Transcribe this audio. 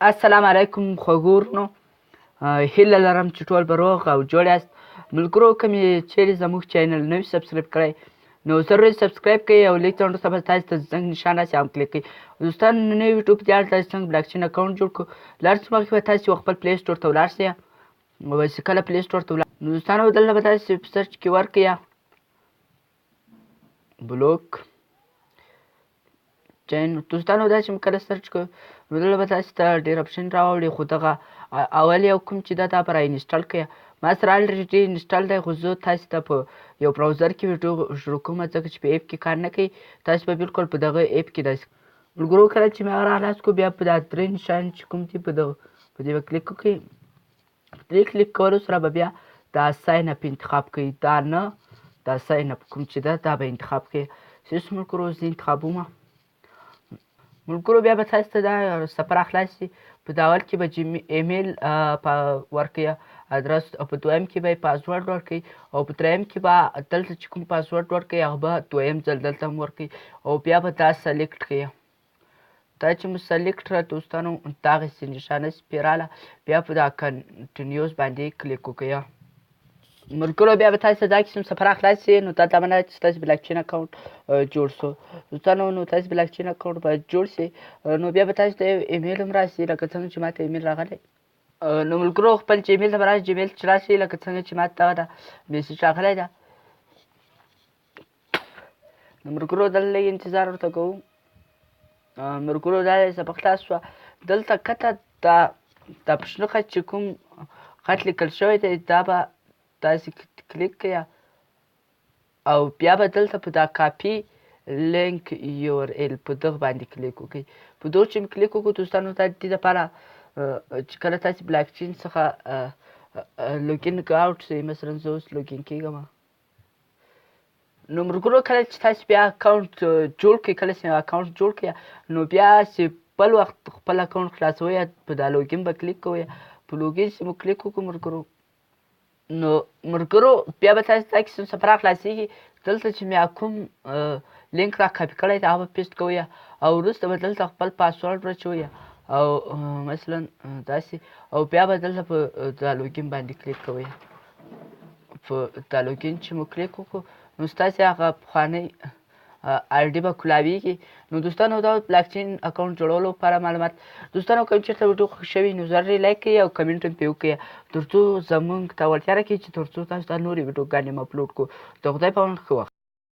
السلام علیکم خوږورنو هیله لرم چې ټول به روغ او جوړ یاست. ملګرو کومې چیرې زموږ چینل نوي سبسکرایب کړئ نو ضروري سبسکرایب کړئ او لیک ته وروسته به تاسو ته زنګ نشان راسي هم کلیک کړئ. دوستان نوی ویډیو په دې اړه تاسو څنګه بلاکچین اکاونټ جوړ کړو لاړ څه مخکې به تاسو خپل پلی سټور ته ولاړ سئ او چې کله پلی سټور ته ولاړ نو دوستانو دلته به تاسو په سرچ کې ورکړئ بلوک چین. دوستانو دا چې کله سرچ کړو نو دلته به تاسو ته ډېر اپشن راوړي خو دغه اول یو کوم چې دا به را انسټال کړئ. ما سره الریډي انسټال دی خو زه تاسو ته په یو براوزر کې ویډیو شروع کوم ځکه چې په ایپ کې کار نه کوي. تاسو به بالکل په دغه ایپ کې داسې ملګرو کله چې مې هغه راخلاص کړو بیا په دا درې نشان چې کوم دي په دې به کلیک وکړئ. په دې کلیک کولو سره به بیا دا ساین اپ انتخاب کړئ دا نه دا ساین اپ کوم چې ده دا به انتخاب کړئ. څه ملګرو زه انتخابوم ملګرو بیا به تاسو ته دا سفر خلاص شي. په اول کې به ایمیل ورکړئ ادرس او په دویم کې به پاسورډ ورکړئ او په دریم کې به دلته چې کوم پاسورډ ورکړئ هغه به دویم ځل دلته هم ورکړئ او بیا به دا سلیکټ کړئ. دا چې مو سلیکټ کړه دوستانو دغسې نشانه سپې راغله بیا په دا کنټینیوز باندې کلیک وکړئ. ملګرو بیا به تاسو دا قسم سفر خلاص شي نو دا دمنه چې تاسو بلاکچین اکاونټ جوړ شو. دوستانو نو تاسو بلاکچین اکاونټ به جوړ شي نو بیا به تاسو ته ایمیل هم راشي لکه څنګه چې ماته ایمیل راغلی. نو ملګرو خپل جیمیل ته به راشي جیمیل چې راشي لکه څنګه چې ماته دغه میسیج راغلی ده. نو ملګرو دلته لږ انتظار ورته کوو. ملګرو دا سبق خلاص شوه. دلته کته دا په شنه خط چې کوم خط لیکل شوی دی دا به داسې کلیک کړئ او بیا به دلته په دا کاپي لینک یور ایل په دغه باندې کلیک وکړئ. په دغه چې مې کلیک وکړو دوستانو دا د دې لپاره چې کله تاسې بلاکچین څخه لوګین آوټ شئ مثلا زه اوس لوګین کېږم نو ملګرو کله چې تاسې بیا اکاونټ جوړ کړئ کله چې اکاونټ جوړ کړئ نو بیا چې بل وخت خپل اکاونټ خلاصوئ په دا لوګین به کلیک کوئ. په لوګین چې مو کلیک وکړو ملګرو نو ملګرو بیا به تاسو دا قسم سفر خلاصېږي. دلته چې مې کوم لینک را کاپي کړی دی هغه به پیسټ کوئ او وروسته به دلته خپل پاسورډ واچوئ او مثلا داسې او بیا به دلته په دا لوګین باندې کلیک کوئ. په دا لوګین چې مو کلیک وکړو نو ستاسې هغه پخوانی آی ډي به کلاویږي. نو دوستانو دا بلاکچین اکاونټ جوړولو لپاره معلومات. دوستانو کوم چېرته ویډیو خوښ شوي نو ضروري لایک کړئ او کمنټ هم پرې وکړئ تر څو زموږ ته وړتیا راکړي چې تر څو تاسو ته نورې ویډیوګانې هم اپلوډ کړو. د خدای په امان ښه وخت.